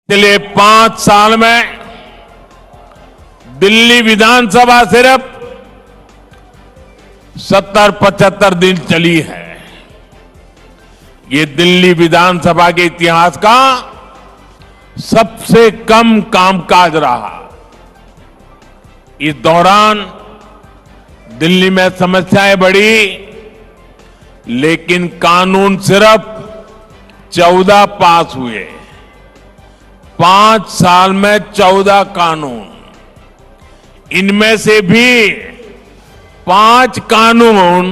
पिछले 5 साल में दिल्ली विधानसभा सिर्फ 70-75 दिन चली है। ये दिल्ली विधानसभा के इतिहास का सबसे कम कामकाज रहा। इस दौरान दिल्ली में समस्याएं बढ़ी, लेकिन कानून सिर्फ 14 पास हुए। 5 साल में 14 कानून, इनमें से भी 5 कानून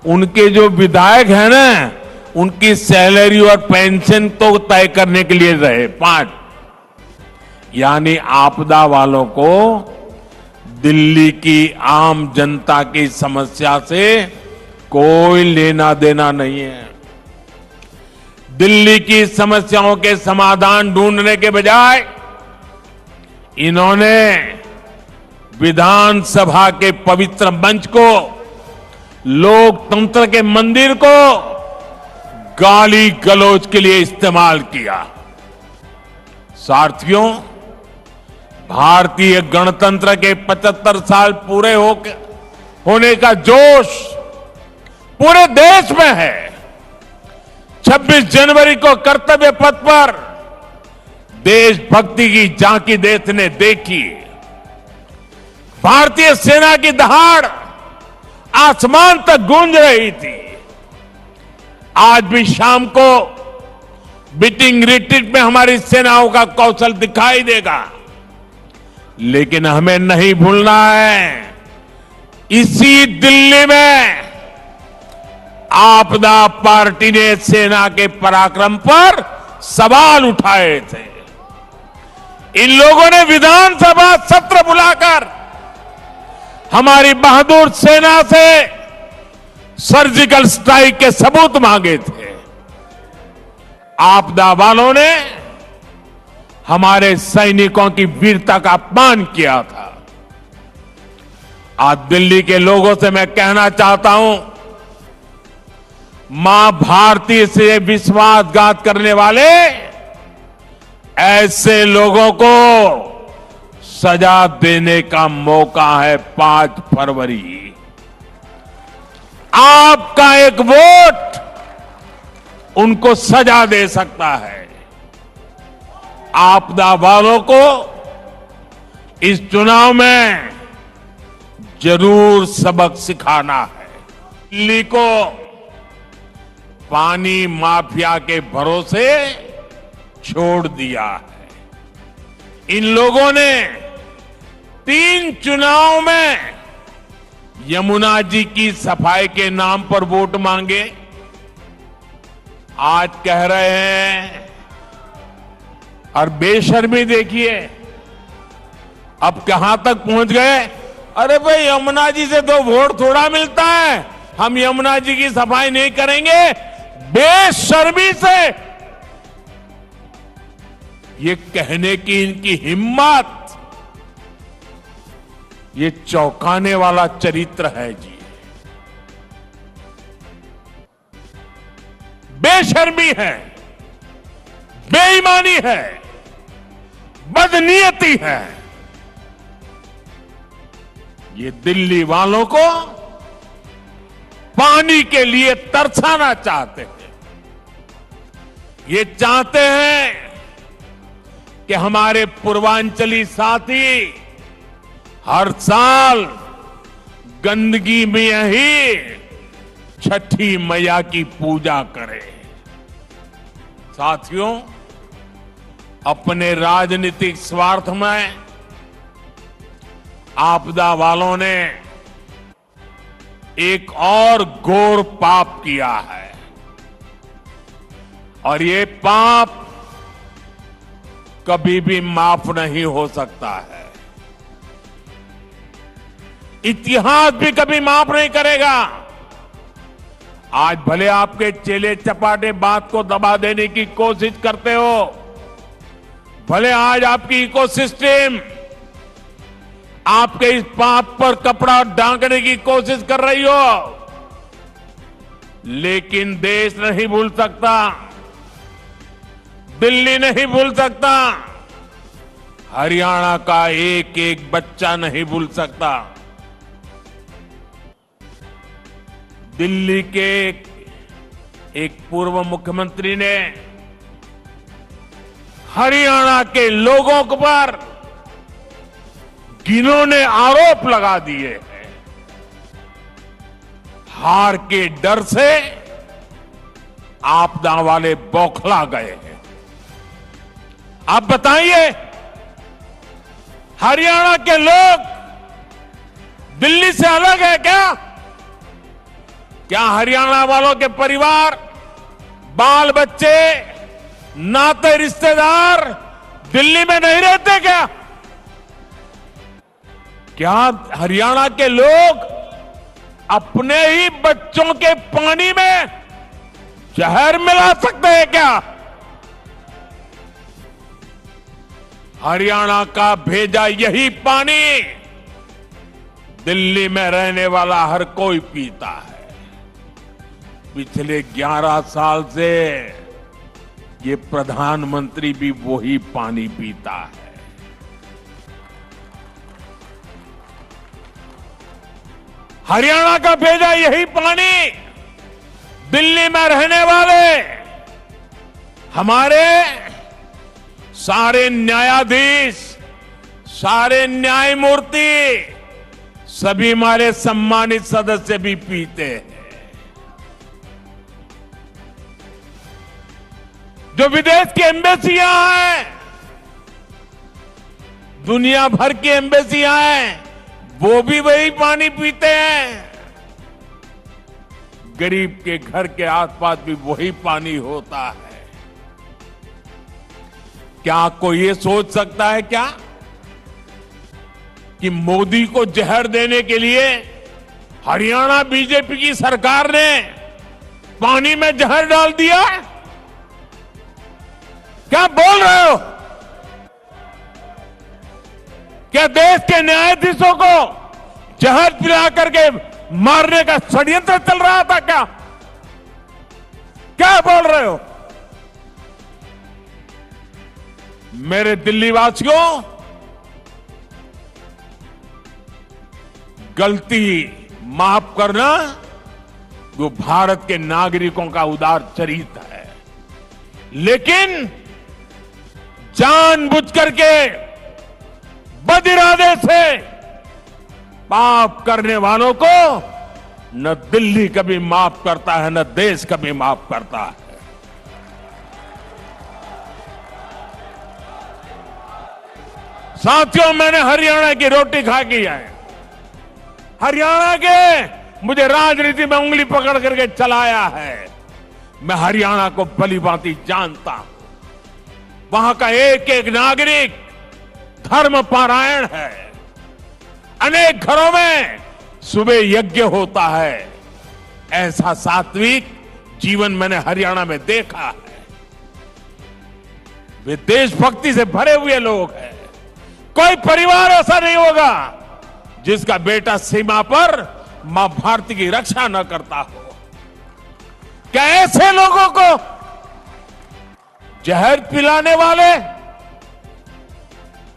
उनके जो विधायक हैं ना, उनकी सैलरी और पेंशन तो तय करने के लिए रहे। 5 यानी आपदा वालों को दिल्ली की आम जनता की समस्या से कोई लेना देना नहीं है। दिल्ली की समस्याओं के समाधान ढूंढने के बजाय इन्होंने विधानसभा के पवित्र मंच को, लोकतंत्र के मंदिर को गाली गलौज के लिए इस्तेमाल किया। साथियों, भारतीय गणतंत्र के 75 साल पूरे होने का जोश पूरे देश में है। 26 जनवरी को कर्तव्य पथ पर देशभक्ति की झांकी देश ने देखी। भारतीय सेना की दहाड़ आसमान तक गूंज रही थी। आज भी शाम को बीटिंग रिट्रीट में हमारी सेनाओं का कौशल दिखाई देगा, लेकिन हमें नहीं भूलना है, इसी दिल्ली में आपदा पार्टी ने सेना के पराक्रम पर सवाल उठाए थे। इन लोगों ने विधानसभा सत्र बुलाकर हमारी बहादुर सेना से सर्जिकल स्ट्राइक के सबूत मांगे थे। आपदा वालों ने हमारे सैनिकों की वीरता का अपमान किया था। आज दिल्ली के लोगों से मैं कहना चाहता हूं, मां भारती से विश्वासघात करने वाले ऐसे लोगों को सजा देने का मौका है 5 फरवरी। आपका एक वोट उनको सजा दे सकता है। आपदा वालों को इस चुनाव में जरूर सबक सिखाना है। दिल्ली को पानी माफिया के भरोसे छोड़ दिया है। इन लोगों ने 3 चुनाव में यमुना जी की सफाई के नाम पर वोट मांगे। आज कह रहे हैं, और बेशर्मी देखिए अब कहां तक पहुंच गए। अरे भाई, यमुना जी से तो वोट थोड़ा मिलता है, हम यमुना जी की सफाई नहीं करेंगे। बेशर्मी से ये कहने की इनकी हिम्मत, ये चौंकाने वाला चरित्र है जी। बेशर्मी है, बेईमानी है, बदनीयती है। ये दिल्ली वालों को पानी के लिए तरसाना चाहते हैं। ये चाहते हैं कि हमारे पूर्वांचली साथी हर साल गंदगी में ही छठी मैया की पूजा करें। साथियों, अपने राजनीतिक स्वार्थ में आपदा वालों ने एक और घोर पाप किया है, और ये पाप कभी भी माफ नहीं हो सकता है। इतिहास भी कभी माफ नहीं करेगा। आज भले आपके चेले चपाटे बात को दबा देने की कोशिश करते हो, भले आज आपकी इकोसिस्टम आपके इस पाप पर कपड़ा ढांकने की कोशिश कर रही हो, लेकिन देश नहीं भूल सकता दिल्ली नहीं भूल सकता, हरियाणा का एक एक बच्चा नहीं भूल सकता। दिल्ली के एक पूर्व मुख्यमंत्री ने हरियाणा के लोगों पर घिनौने आरोप लगा दिए हैं। हार के डर से आपदा वाले बौखला गए हैं। आप बताइए, हरियाणा के लोग दिल्ली से अलग है क्या? क्या हरियाणा वालों के परिवार, बाल बच्चे, नाते रिश्तेदार दिल्ली में नहीं रहते क्या? क्या हरियाणा के लोग अपने ही बच्चों के पानी में जहर मिला सकते हैं क्या? हरियाणा का भेजा यही पानी दिल्ली में रहने वाला हर कोई पीता है। पिछले 11 साल से ये प्रधानमंत्री भी वही पानी पीता है। हरियाणा का भेजा यही पानी दिल्ली में रहने वाले हमारे सारे न्यायाधीश, सारे न्यायमूर्ति, सभी हमारे सम्मानित सदस्य भी पीते हैं। जो विदेश की एम्बेसियां हैं, दुनिया भर की एम्बेसियां हैं, वो भी वही पानी पीते हैं। गरीब के घर के आसपास भी वही पानी होता है। क्या कोई ये सोच सकता है क्या कि मोदी को जहर देने के लिए हरियाणा बीजेपी की सरकार ने पानी में जहर डाल दिया? क्या बोल रहे हो? क्या देश के न्यायाधीशों को जहर पिला करके मारने का षड्यंत्र चल रहा था क्या? क्या बोल रहे हो? मेरे दिल्ली वासियों, गलती माफ करना वो भारत के नागरिकों का उदार चरित्र है, लेकिन जानबूझ करके बदिरादे से पाप करने वालों को न दिल्ली कभी माफ करता है, न देश कभी माफ करता है। साथियों, मैंने हरियाणा की रोटी खा की है। हरियाणा के मुझे राजनीति में उंगली पकड़ करके चलाया है। मैं हरियाणा को भली भांति जानता हूं। वहां का एक एक नागरिक धर्म पारायण है। अनेक घरों में सुबह यज्ञ होता है। ऐसा सात्विक जीवन मैंने हरियाणा में देखा है। वे देशभक्ति से भरे हुए लोग हैं। कोई परिवार ऐसा नहीं होगा जिसका बेटा सीमा पर मां भारती की रक्षा न करता हो। क्या ऐसे लोगों को जहर पिलाने वाले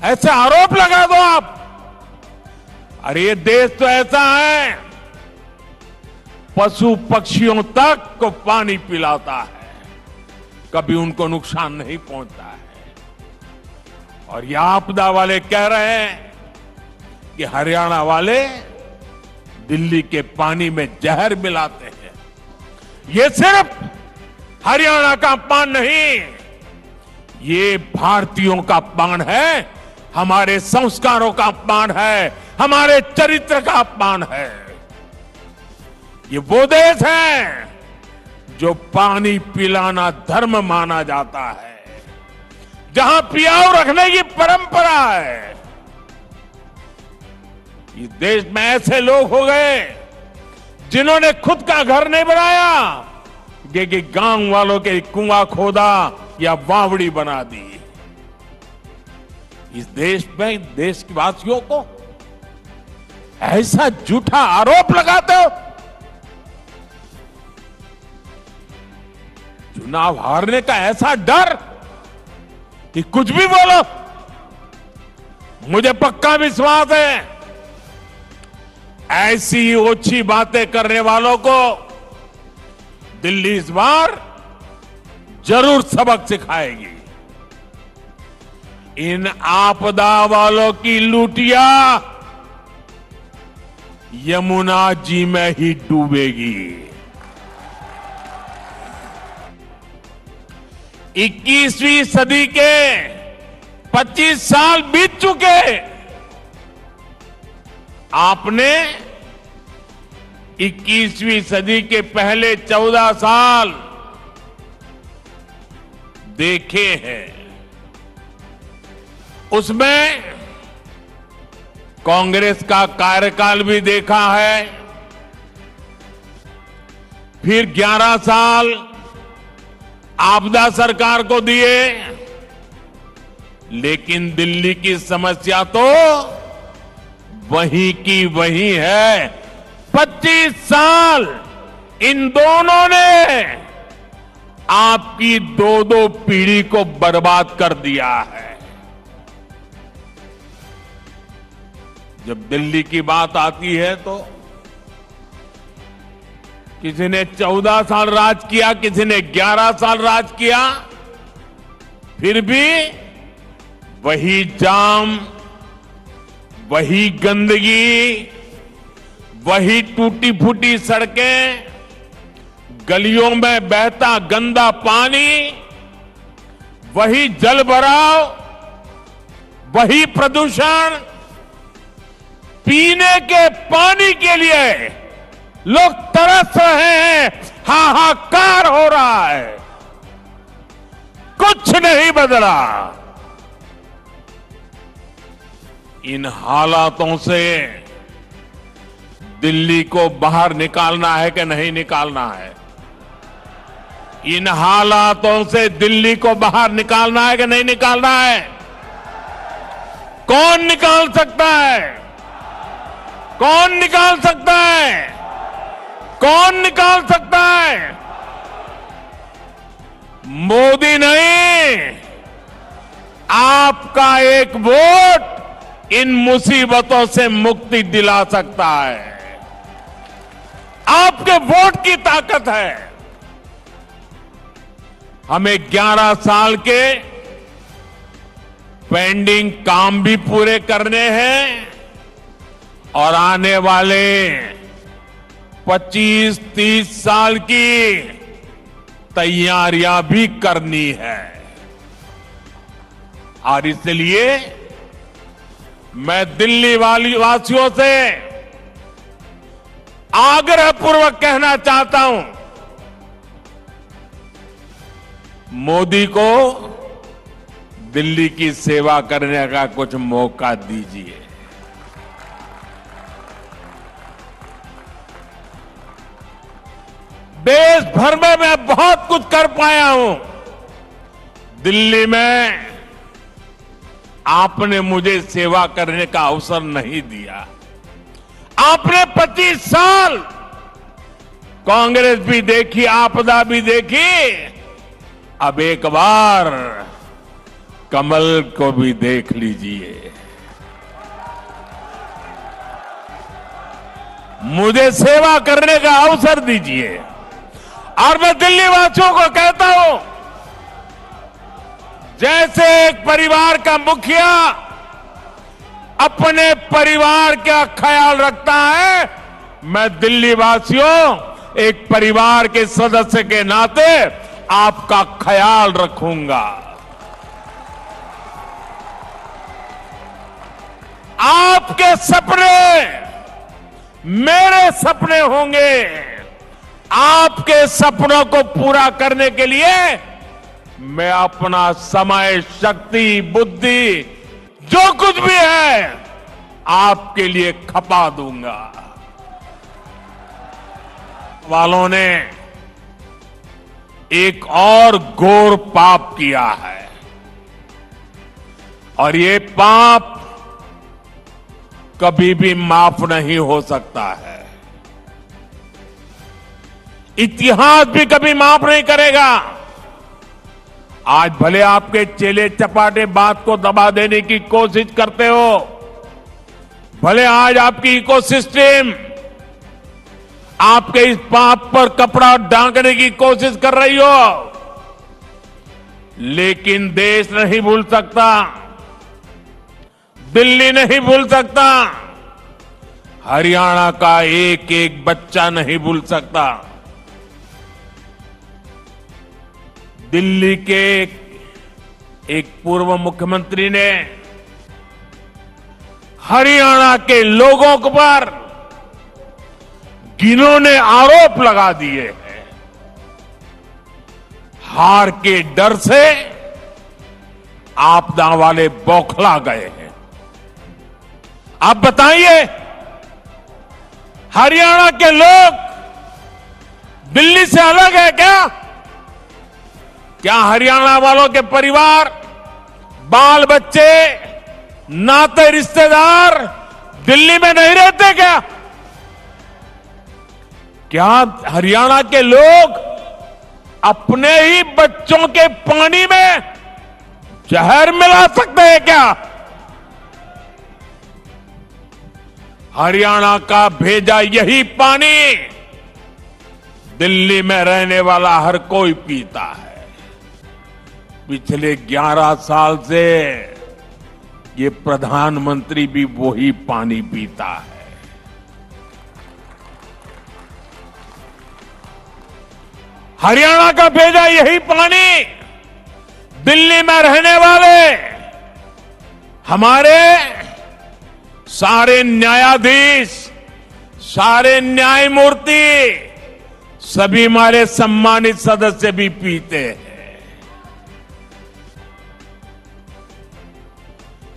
ऐसे आरोप लगा दो आप? अरे ये देश तो ऐसा है, पशु पक्षियों तक को पानी पिलाता है, कभी उनको नुकसान नहीं पहुंचता है। और ये आपदा वाले कह रहे हैं कि हरियाणा वाले दिल्ली के पानी में जहर मिलाते हैं। ये सिर्फ हरियाणा का अपमान नहीं, ये भारतीयों का अपमान है, हमारे संस्कारों का अपमान है, हमारे चरित्र का अपमान है। ये वो देश है जो पानी पिलाना धर्म माना जाता है, जहां पियाऊ रखने की परंपरा है। इस देश में ऐसे लोग हो गए जिन्होंने खुद का घर नहीं बनाया, कि गांव वालों के कुआं खोदा या बावड़ी बना दी। इस देश में देश के वासियों को ऐसा झूठा आरोप लगाते हो। चुनाव हारने का ऐसा डर कि कुछ भी बोलो, मुझे पक्का विश्वास है ऐसी ओछी बातें करने वालों को दिल्ली इस बार जरूर सबक सिखाएगी। इन आपदा वालों की लूटिया यमुना जी में ही डूबेगी। 21वीं सदी के 25 साल बीत चुके, आपने 21वीं सदी के पहले 14 साल देखे हैं। उसमें कांग्रेस का कार्यकाल भी देखा है, फिर 11 साल आपदा सरकार को दिए, लेकिन दिल्ली की समस्या तो वही की वही है। 25 साल इन दोनों ने आपकी दो पीढ़ी को बर्बाद कर दिया है। जब दिल्ली की बात आती है तो किसी ने 14 साल राज किया, किसी ने 11 साल राज किया, फिर भी वही जाम, वही गंदगी, वही टूटी फूटी सड़कें, गलियों में बहता गंदा पानी, वही जल भराव, वही प्रदूषण। पीने के पानी के लिए लोग तरस रहे हैं, हाहाकार हो रहा है, कुछ नहीं बदला। इन हालातों से दिल्ली को बाहर निकालना है कि नहीं निकालना है? इन हालातों से दिल्ली को बाहर निकालना है कि नहीं निकालना है? कौन निकाल सकता है? कौन निकाल सकता है? कौन निकाल सकता है? मोदी नहीं, आपका एक वोट इन मुसीबतों से मुक्ति दिला सकता है। आपके वोट की ताकत है। हमें 11 साल के पेंडिंग काम भी पूरे करने हैं और आने वाले 25-30 साल की तैयारियां भी करनी है। और इसलिए मैं दिल्ली वासियों से आग्रहपूर्वक कहना चाहता हूं, मोदी को दिल्ली की सेवा करने का कुछ मौका दीजिए। देश भर में मैं बहुत कुछ कर पाया हूं, दिल्ली में आपने मुझे सेवा करने का अवसर नहीं दिया। आपने 25 साल कांग्रेस भी देखी, आपदा भी देखी, अब एक बार कमल को भी देख लीजिए। मुझे सेवा करने का अवसर दीजिए। और मैं दिल्ली वासियों को कहता हूं, जैसे एक परिवार का मुखिया अपने परिवार का ख्याल रखता है, मैं दिल्ली वासियों एक परिवार के सदस्य के नाते आपका ख्याल रखूंगा। आपके सपने मेरे सपने होंगे। आपके सपनों को पूरा करने के लिए मैं अपना समय, शक्ति, बुद्धि, जो कुछ भी है आपके लिए खपा दूंगा। वालों ने एक और घोर पाप किया है और ये पाप कभी भी माफ नहीं हो सकता है। इतिहास भी कभी माफ नहीं करेगा। आज भले आपके चेले चपाटे बात को दबा देने की कोशिश करते हो, भले आज आपकी इकोसिस्टम आपके इस पाप पर कपड़ा ढांकने की कोशिश कर रही हो, लेकिन देश नहीं भूल सकता, दिल्ली नहीं भूल सकता, हरियाणा का एक एक बच्चा नहीं भूल सकता। दिल्ली के एक पूर्व मुख्यमंत्री ने हरियाणा के लोगों पर घिनौने आरोप लगा दिए हैं। हार के डर से आपदा वाले बौखला गए हैं। आप बताइए, हरियाणा के लोग दिल्ली से अलग है क्या? क्या हरियाणा वालों के परिवार, बाल बच्चे, नाते रिश्तेदार दिल्ली में नहीं रहते क्या? क्या हरियाणा के लोग अपने ही बच्चों के पानी में जहर मिला सकते हैं क्या? हरियाणा का भेजा यही पानी दिल्ली में रहने वाला हर कोई पीता है। पिछले 11 साल से ये प्रधानमंत्री भी वही पानी पीता है। हरियाणा का भेजा यही पानी दिल्ली में रहने वाले हमारे सारे न्यायाधीश, सारे न्यायमूर्ति, सभी हमारे सम्मानित सदस्य भी पीते हैं।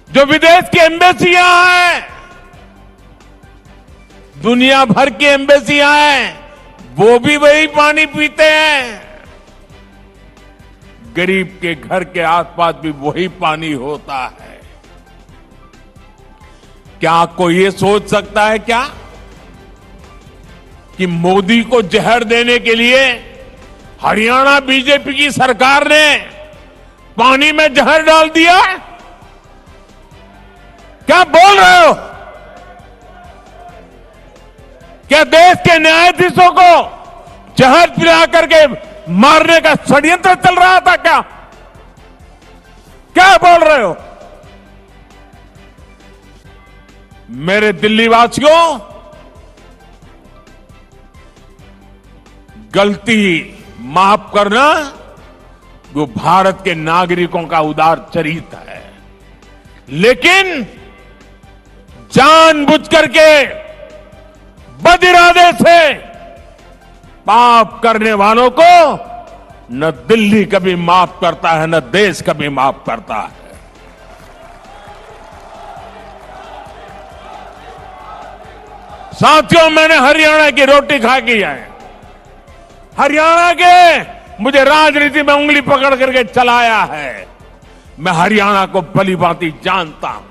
जो विदेश की एम्बेसियां हैं, दुनिया भर की एम्बेसियां हैं, वो भी वही पानी पीते हैं। गरीब के घर के आसपास भी वही पानी होता है। क्या कोई ये सोच सकता है क्या कि मोदी को जहर देने के लिए हरियाणा बीजेपी की सरकार ने पानी में जहर डाल दिया? क्या बोल रहे हो? क्या देश के न्यायाधीशों को जहर पिला करके मारने का षड्यंत्र चल रहा था क्या? क्या बोल रहे हो? मेरे दिल्ली वासियों, गलती माफ करना वो भारत के नागरिकों का उदार चरित्र है, लेकिन जानबूझ करके बदिरादे से पाप करने वालों को न दिल्ली कभी माफ करता है, न देश कभी माफ करता है। साथियों, मैंने हरियाणा की रोटी खा की है। हरियाणा के मुझे राजनीति में उंगली पकड़ करके चलाया है। मैं हरियाणा को भली भांति जानता हूं।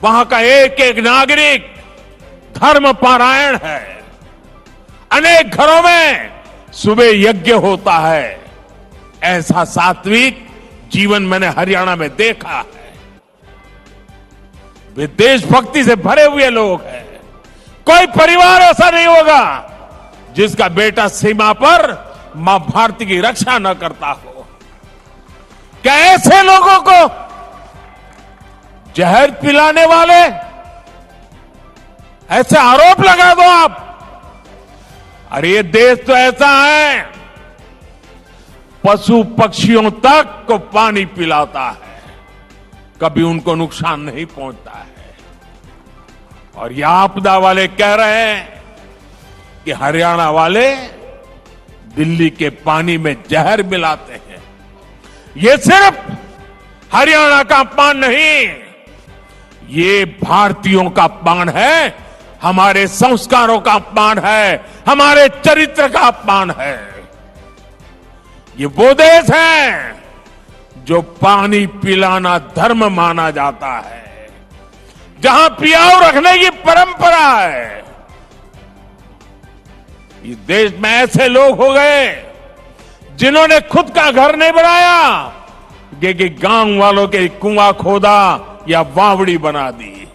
वहां का एक एक नागरिक धर्म पारायण है। अनेक घरों में सुबह यज्ञ होता है। ऐसा सात्विक जीवन मैंने हरियाणा में देखा है। वे देशभक्ति से भरे हुए लोग हैं। कोई परिवार ऐसा नहीं होगा जिसका बेटा सीमा पर मां भारती की रक्षा न करता हो। क्या ऐसे लोगों को जहर पिलाने वाले ऐसे आरोप लगा दो आप? अरे ये देश तो ऐसा है, पशु पक्षियों तक को पानी पिलाता है, कभी उनको नुकसान नहीं पहुंचता है। और ये आपदा वाले कह रहे हैं कि हरियाणा वाले दिल्ली के पानी में जहर मिलाते हैं। ये सिर्फ हरियाणा का अपमान नहीं, ये भारतीयों का अपमान है, हमारे संस्कारों का अपमान है, हमारे चरित्र का अपमान है। ये वो देश है जो पानी पिलाना धर्म माना जाता है, जहां पियाऊ रखने की परंपरा है। इस देश में ऐसे लोग हो गए जिन्होंने खुद का घर नहीं बनाया, कि गांव वालों के कुआं खोदा या वावड़ी बना दी।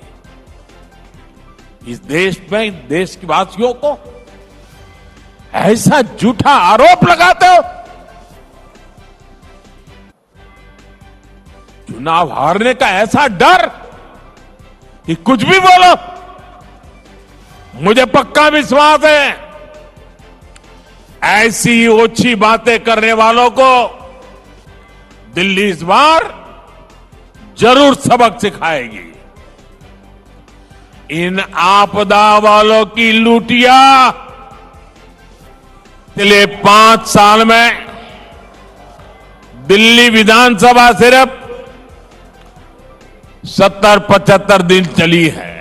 इस देश में देश के वासियों को ऐसा झूठा आरोप लगाते हो। चुनाव हारने का ऐसा डर कि कुछ भी बोलो। मुझे पक्का विश्वास है ऐसी ओछी बातें करने वालों को दिल्ली इस बार जरूर सबक सिखाएगी। इन आपदा वालों की लूटिया पिछले 5 साल में दिल्ली विधानसभा सिर्फ 70-75 दिन चली है।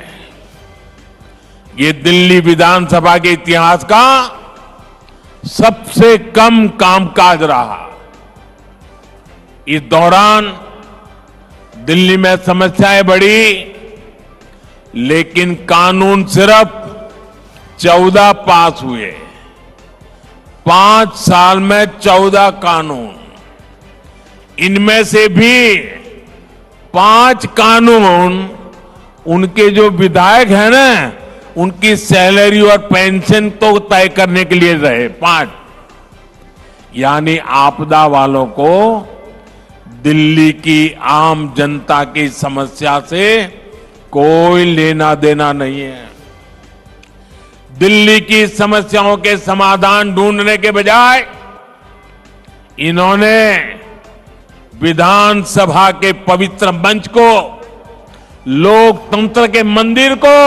ये दिल्ली विधानसभा के इतिहास का सबसे कम कामकाज रहा। इस दौरान दिल्ली में समस्याएं बढ़ी, लेकिन कानून सिर्फ 14 पास हुए। 5 साल में 14 कानून, इनमें से भी 5 कानून उनके जो विधायक हैं ना, उनकी सैलरी और पेंशन तो तय करने के लिए रहे 5। यानी आपदा वालों को दिल्ली की आम जनता की समस्या से कोई लेना देना नहीं है। दिल्ली की समस्याओं के समाधान ढूंढने के बजाय इन्होंने विधानसभा के पवित्र मंच को, लोकतंत्र के मंदिर को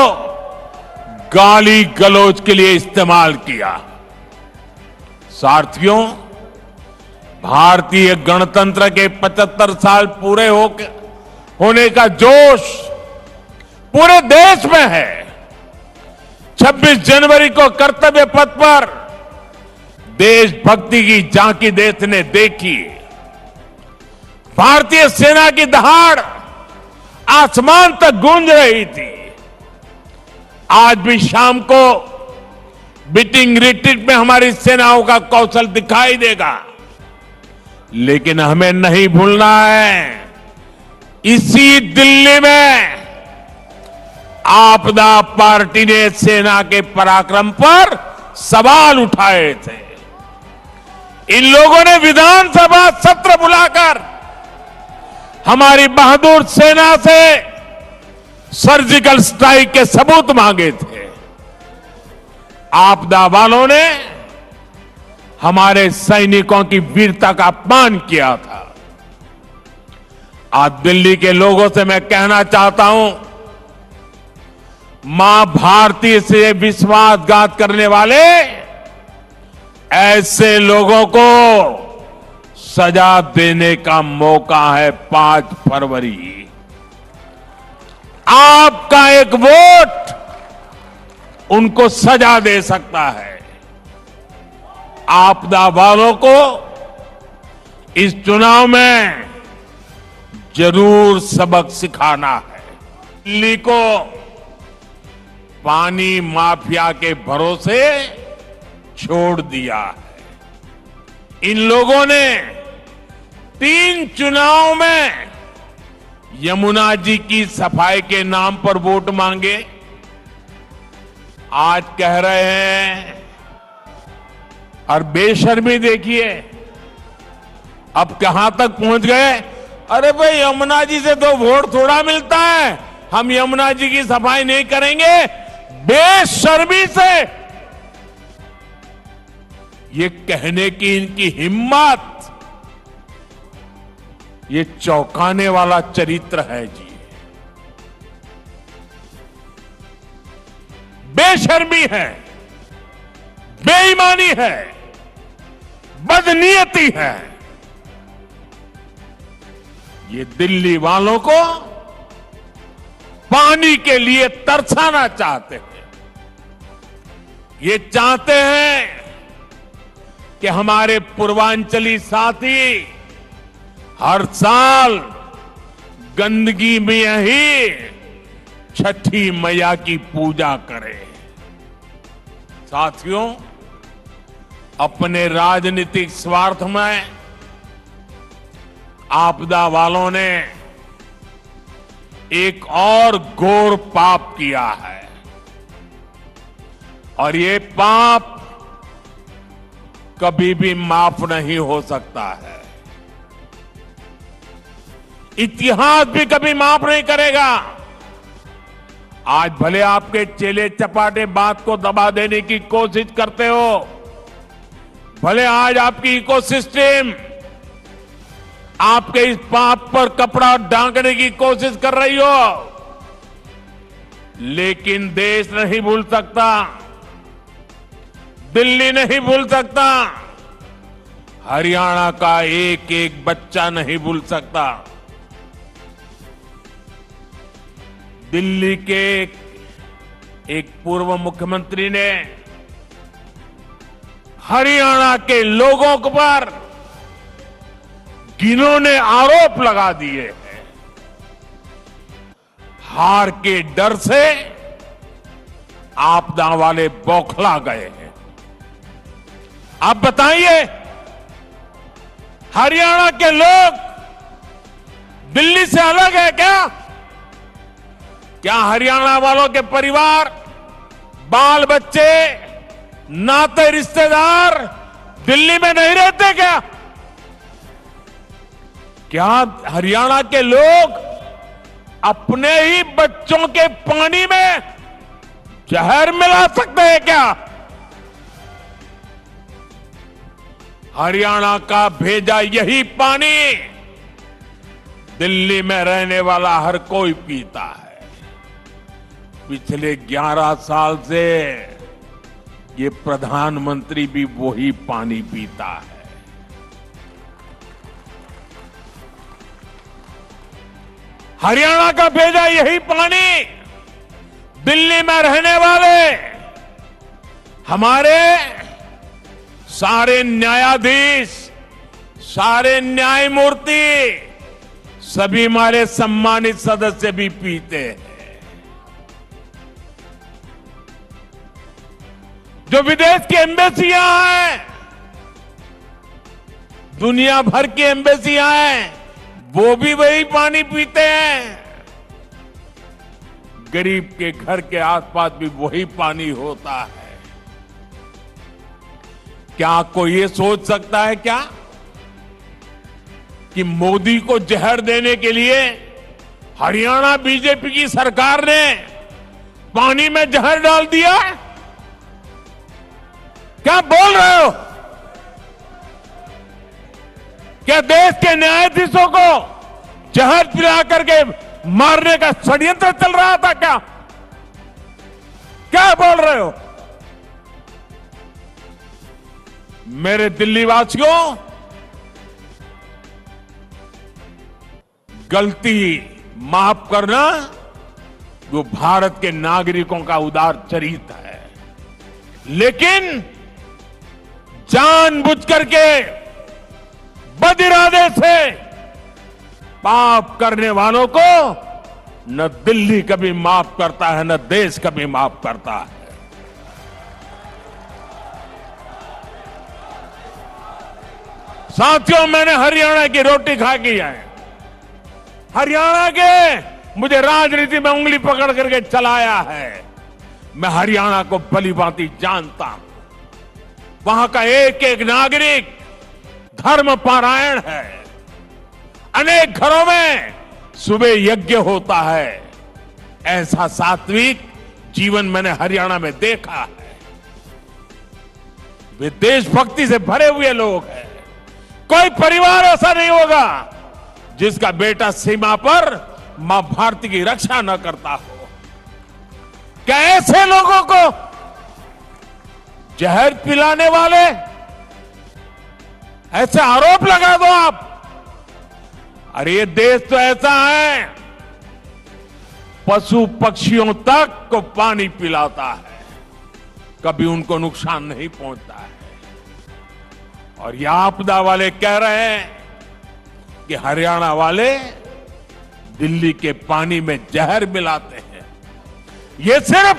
गाली गलौज के लिए इस्तेमाल किया। साथियों, भारतीय गणतंत्र के 75 साल पूरे होने का जोश पूरे देश में है। 26 जनवरी को कर्तव्य पथ पर देशभक्ति की झांकी देश ने देखी। भारतीय सेना की दहाड़ आसमान तक गूंज रही थी। आज भी शाम को बीटिंग रिट्रीट में हमारी सेनाओं का कौशल दिखाई देगा, लेकिन हमें नहीं भूलना है, इसी दिल्ली में आपदा पार्टी ने सेना के पराक्रम पर सवाल उठाए थे। इन लोगों ने विधानसभा सत्र बुलाकर हमारी बहादुर सेना से सर्जिकल स्ट्राइक के सबूत मांगे थे। आपदा वालों ने हमारे सैनिकों की वीरता का अपमान किया था। आज दिल्ली के लोगों से मैं कहना चाहता हूं, मां भारती से विश्वासघात करने वाले ऐसे लोगों को सजा देने का मौका है 5 फरवरी। आपका एक वोट उनको सजा दे सकता है। आपदा वालों को इस चुनाव में जरूर सबक सिखाना है। दिल्ली को पानी माफिया के भरोसे छोड़ दिया है। इन लोगों ने 3 चुनाव में यमुना जी की सफाई के नाम पर वोट मांगे। आज कह रहे हैं, और बेशर्मी देखिए अब कहां तक पहुंच गए। अरे भाई, यमुना जी से तो वोट थोड़ा मिलता है, हम यमुना जी की सफाई नहीं करेंगे। बेशर्मी से ये कहने की इनकी हिम्मत, ये चौंकाने वाला चरित्र है जी। बेशर्मी है, बेईमानी है, बदनीयती है। ये दिल्ली वालों को पानी के लिए तरसाना चाहते हैं। ये चाहते हैं कि हमारे पूर्वांचली साथी हर साल गंदगी में ही छठी मैया की पूजा करें। साथियों, अपने राजनीतिक स्वार्थ में आपदा वालों ने एक और घोर पाप किया है और ये पाप कभी भी माफ नहीं हो सकता है। इतिहास भी कभी माफ नहीं करेगा। आज भले आपके चेले चपाटे बात को दबा देने की कोशिश करते हो, भले आज आपकी इकोसिस्टम आपके इस पाप पर कपड़ा ढांकने की कोशिश कर रही हो, लेकिन देश नहीं भूल सकता, दिल्ली नहीं भूल सकता, हरियाणा का एक एक बच्चा नहीं भूल सकता। दिल्ली के एक पूर्व मुख्यमंत्री ने हरियाणा के लोगों पर घिनौने आरोप लगा दिए हैं। हार के डर से आपदा वाले बौखला गए हैं। आप बताइए, हरियाणा के लोग दिल्ली से अलग है क्या? क्या हरियाणा वालों के परिवार, बाल बच्चे, नाते रिश्तेदार दिल्ली में नहीं रहते क्या? क्या हरियाणा के लोग अपने ही बच्चों के पानी में जहर मिला सकते हैं क्या? हरियाणा का भेजा यही पानी दिल्ली में रहने वाला हर कोई पीता है। पिछले 11 साल से ये प्रधानमंत्री भी वही पानी पीता है। हरियाणा का भेजा यही पानी दिल्ली में रहने वाले हमारे सारे न्यायाधीश, सारे न्यायमूर्ति, सभी हमारे सम्मानित सदस्य भी पीते हैं। जो विदेश की एम्बेसियां हैं, दुनिया भर की एम्बेसियां हैं, वो भी वही पानी पीते हैं। गरीब के घर के आसपास भी वही पानी होता है। क्या कोई ये सोच सकता है क्या कि मोदी को जहर देने के लिए हरियाणा बीजेपी की सरकार ने पानी में जहर डाल दिया? क्या बोल रहे हो? क्या देश के न्यायाधीशों को जहर पिला करके मारने का षड्यंत्र चल रहा था क्या? क्या बोल रहे हो? मेरे दिल्ली वासियों, गलती माफ करना वो भारत के नागरिकों का उदार चरित्र है, लेकिन जानबूझ करके बदिरादे से पाप करने वालों को न दिल्ली कभी माफ करता है, न देश कभी माफ करता है। साथियों, मैंने हरियाणा की रोटी खा की है। हरियाणा के मुझे राजनीति में उंगली पकड़ करके चलाया है। मैं हरियाणा को भली भांति जानता हूं। वहां का एक एक नागरिक धर्म पारायण है। अनेक घरों में सुबह यज्ञ होता है। ऐसा सात्विक जीवन मैंने हरियाणा में देखा है। वे देशभक्ति से भरे हुए लोग हैं। कोई परिवार ऐसा नहीं होगा जिसका बेटा सीमा पर मां भारती की रक्षा न करता हो। क्या ऐसे लोगों को जहर पिलाने वाले ऐसे आरोप लगा दो आप? अरे ये देश तो ऐसा है, पशु पक्षियों तक को पानी पिलाता है, कभी उनको नुकसान नहीं पहुंचता है। और ये आपदा वाले कह रहे हैं कि हरियाणा वाले दिल्ली के पानी में जहर मिलाते हैं। ये सिर्फ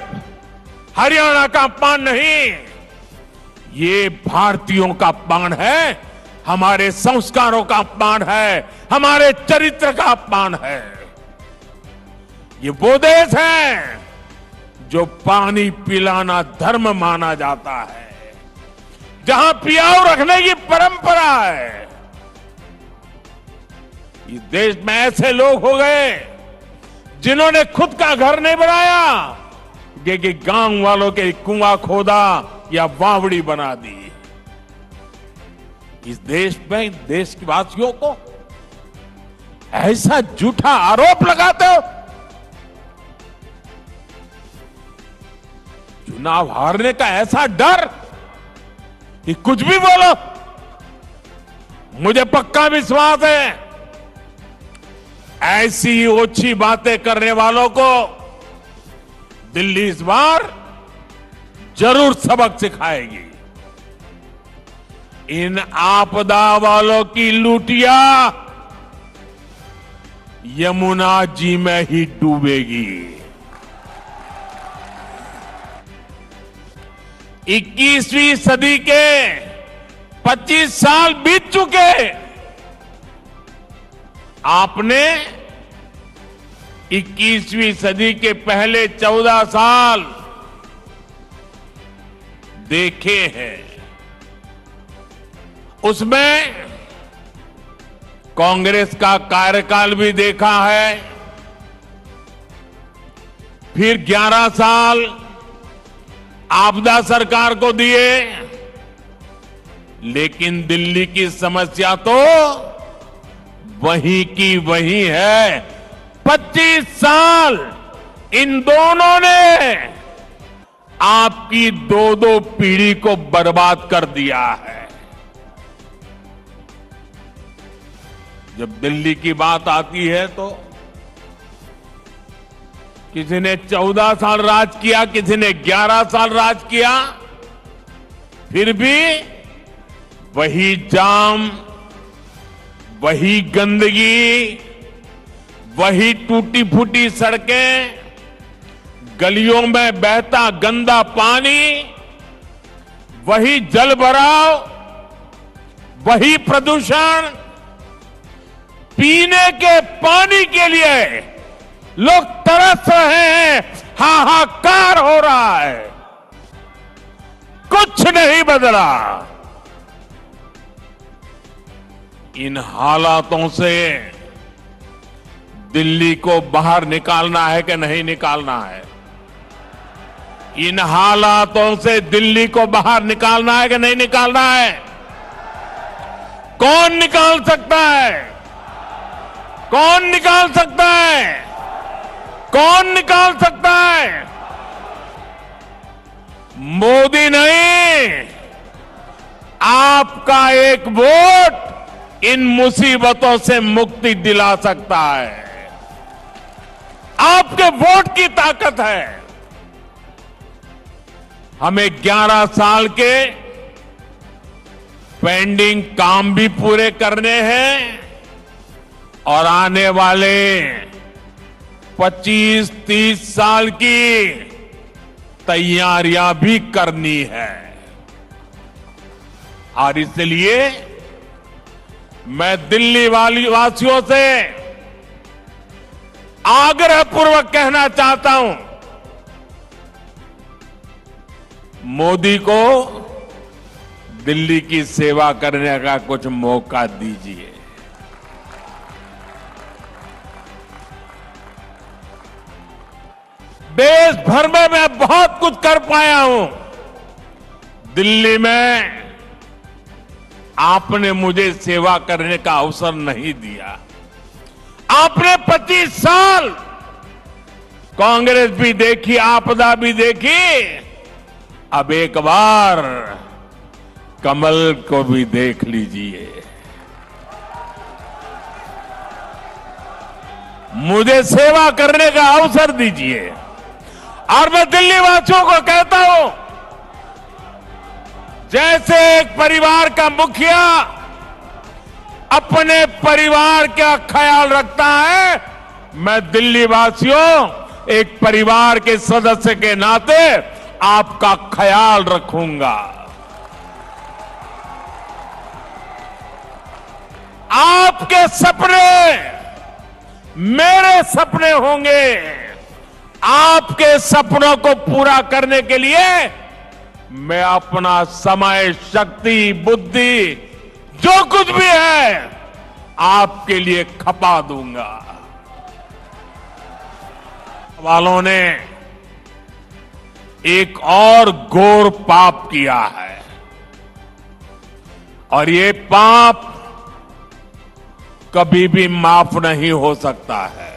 हरियाणा का अपमान नहीं, ये भारतीयों का अपमान है, हमारे संस्कारों का अपमान है, हमारे चरित्र का अपमान है। ये वो देश है जो पानी पिलाना धर्म माना जाता है, जहां पियाऊ रखने की परंपरा है। इस देश में ऐसे लोग हो गए जिन्होंने खुद का घर नहीं बनाया, कि गांव वालों के कुआं खोदा या वावड़ी बना दी। इस देश में देश के वासियों को ऐसा झूठा आरोप लगाते हो। चुनाव हारने का ऐसा डर कि कुछ भी बोलो। मुझे पक्का विश्वास है ऐसी ओछी बातें करने वालों को दिल्ली इस बार जरूर सबक सिखाएगी। इन आपदा वालों की लूटिया यमुना जी में ही डूबेगी। 21वीं सदी के 25 साल बीत चुके। आपने 21वीं सदी के पहले 14 साल देखे हैं। उसमें कांग्रेस का कार्यकाल भी देखा है, फिर 11 साल आपदा सरकार को दिए, लेकिन दिल्ली की समस्या तो वही की वही है। 25 साल इन दोनों ने आपकी दो पीढ़ी को बर्बाद कर दिया है। जब दिल्ली की बात आती है तो किसी ने 14 साल राज किया, किसी ने 11 साल राज किया, फिर भी वही जाम, वही गंदगी, वही टूटी फूटी सड़कें, गलियों में बहता गंदा पानी, वही जल भराव, वही प्रदूषण। पीने के पानी के लिए लोग तरस रहे हैं, हाहाकार हो रहा है, कुछ नहीं बदला। इन हालातों से दिल्ली को बाहर निकालना है कि नहीं निकालना है? इन हालातों से दिल्ली को बाहर निकालना है कि नहीं निकालना है? कौन निकाल सकता है? कौन निकाल सकता है? कौन निकाल सकता है? मोदी नहीं, आपका एक वोट इन मुसीबतों से मुक्ति दिला सकता है। आपके वोट की ताकत है। हमें 11 साल के पेंडिंग काम भी पूरे करने हैं और आने वाले 25-30 साल की तैयारियां भी करनी है। और इसलिए मैं दिल्ली वासियों से आग्रहपूर्वक कहना चाहता हूं, मोदी को दिल्ली की सेवा करने का कुछ मौका दीजिए। देश भर में मैं बहुत कुछ कर पाया हूं। दिल्ली में आपने मुझे सेवा करने का अवसर नहीं दिया। आपने 25 साल कांग्रेस भी देखी, आपदा भी देखी, अब एक बार कमल को भी देख लीजिए। मुझे सेवा करने का अवसर दीजिए। और मैं दिल्ली वासियों को कहता हूं, जैसे एक परिवार का मुखिया अपने परिवार का ख्याल रखता है, मैं दिल्ली वासियों एक परिवार के सदस्य के नाते आपका ख्याल रखूंगा। आपके सपने मेरे सपने होंगे। आपके सपनों को पूरा करने के लिए मैं अपना समय, शक्ति, बुद्धि जो कुछ भी है आपके लिए खपा दूंगा। वालों ने एक और घोर पाप किया है और ये पाप कभी भी माफ नहीं हो सकता है।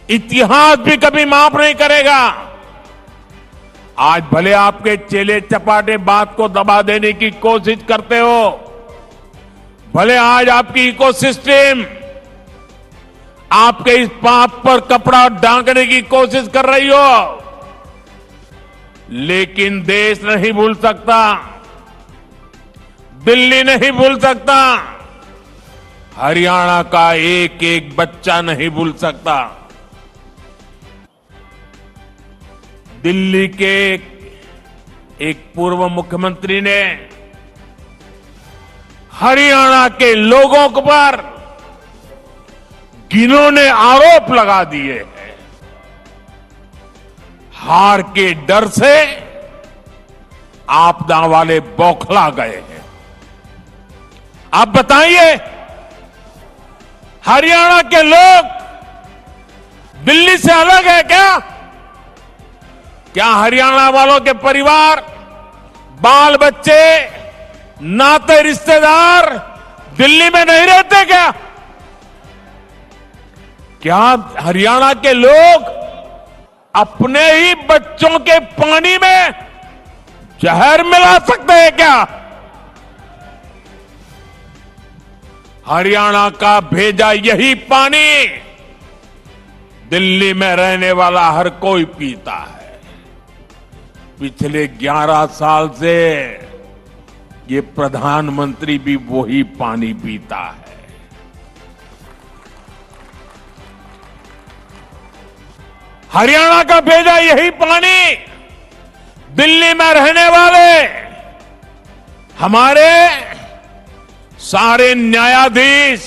इतिहास भी कभी माफ नहीं करेगा। आज भले आपके चेले चपाटे बात को दबा देने की कोशिश करते हो, भले आज आपकी इकोसिस्टम आपके इस पाप पर कपड़ा ढांकने की कोशिश कर रही हो, लेकिन देश नहीं भूल सकता, दिल्ली नहीं भूल सकता, हरियाणा का एक एक बच्चा नहीं भूल सकता। दिल्ली के एक पूर्व मुख्यमंत्री ने हरियाणा के लोगों पर घिनौने आरोप लगा दिए हैं। हार के डर से आपदा वाले बौखला गए हैं। आप बताइए, हरियाणा के लोग दिल्ली से अलग है क्या? क्या हरियाणा वालों के परिवार, बाल बच्चे, नाते रिश्तेदार दिल्ली में नहीं रहते क्या? क्या हरियाणा के लोग अपने ही बच्चों के पानी में जहर मिला सकते हैं क्या? हरियाणा का भेजा यही पानी दिल्ली में रहने वाला हर कोई पीता है। पिछले 11 साल से ये प्रधानमंत्री भी वही पानी पीता है। हरियाणा का भेजा यही पानी दिल्ली में रहने वाले हमारे सारे न्यायाधीश,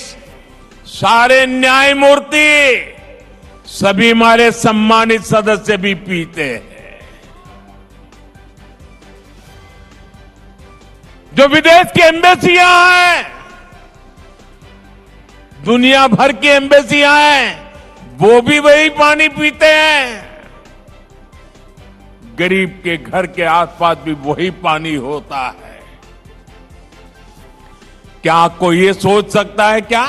सारे न्यायमूर्ति, सभी हमारे सम्मानित सदस्य भी पीते हैं। जो विदेश की एम्बेसियां हैं, दुनिया भर की एम्बेसियां हैं, वो भी वही पानी पीते हैं। गरीब के घर के आसपास भी वही पानी होता है। क्या कोई ये सोच सकता है क्या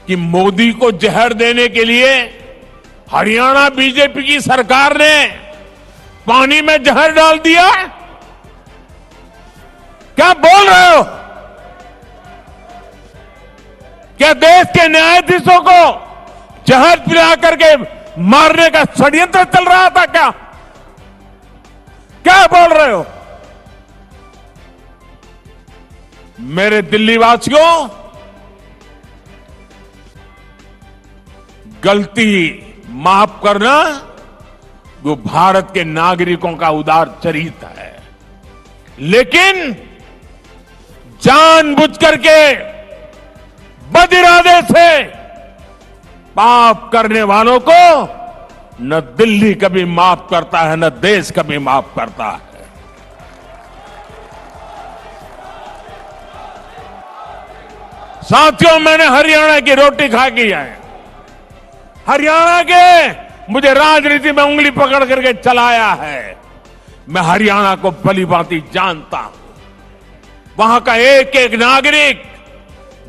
कि मोदी को जहर देने के लिए हरियाणा बीजेपी की सरकार ने पानी में जहर डाल दिया? क्या बोल रहे हो? क्या देश के न्यायाधीशों को जहर पिला करके मारने का षड्यंत्र चल रहा था क्या? क्या बोल रहे हो? मेरे दिल्ली वासियों, गलती माफ करना वो भारत के नागरिकों का उदार चरित्र है, लेकिन जानबूझ करके बदिरादे से पाप करने वालों को न दिल्ली कभी माफ करता है, न देश कभी माफ करता है। साथियों, मैंने हरियाणा की रोटी खा की है। हरियाणा के मुझे राजनीति में उंगली पकड़ करके चलाया है। मैं हरियाणा को भली भांति जानता हूं। वहां का एक एक नागरिक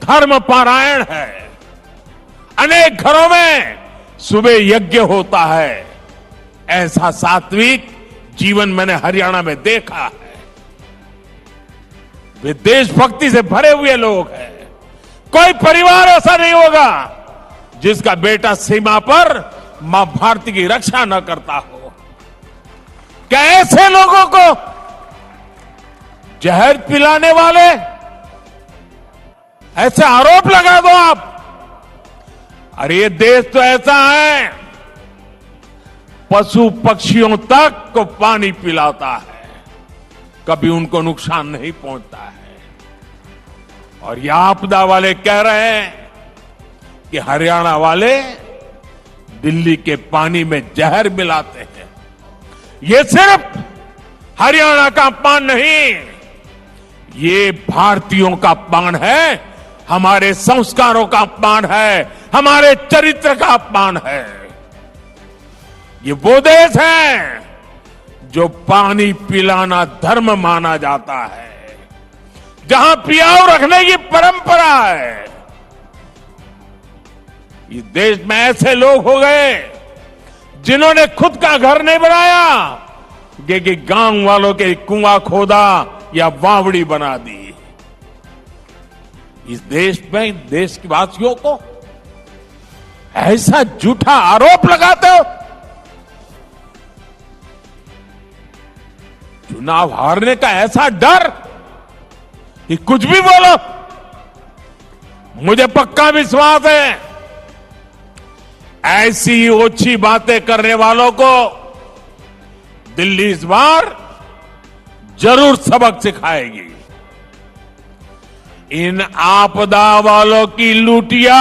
धर्म पारायण है। अनेक घरों में सुबह यज्ञ होता है। ऐसा सात्विक जीवन मैंने हरियाणा में देखा है। वे देशभक्ति से भरे हुए लोग हैं। कोई परिवार ऐसा नहीं होगा जिसका बेटा सीमा पर मां भारती की रक्षा न करता हो। क्या ऐसे लोगों को जहर पिलाने वाले ऐसे आरोप लगा दो आप? अरे ये देश तो ऐसा है, पशु पक्षियों तक को पानी पिलाता है, कभी उनको नुकसान नहीं पहुंचता है। और ये आपदा वाले कह रहे हैं कि हरियाणा वाले दिल्ली के पानी में जहर मिलाते हैं। ये सिर्फ हरियाणा का अपमान नहीं, ये भारतीयों का अपमान है, हमारे संस्कारों का अपमान है, हमारे चरित्र का अपमान है। ये वो देश है जो पानी पिलाना धर्म माना जाता है, जहां पियाव रखने की परंपरा है। इस देश में ऐसे लोग हो गए जिन्होंने खुद का घर नहीं बनाया, कि गांव वालों के कुआं खोदा या बावड़ी बना दी। इस देश में देश के वासियों को ऐसा झूठा आरोप लगाते हो। चुनाव हारने का ऐसा डर कि कुछ भी बोलो। मुझे पक्का विश्वास है ऐसी ओछी बातें करने वालों को दिल्ली इस बार जरूर सबक सिखाएगी। इन आपदा वालों की लूटिया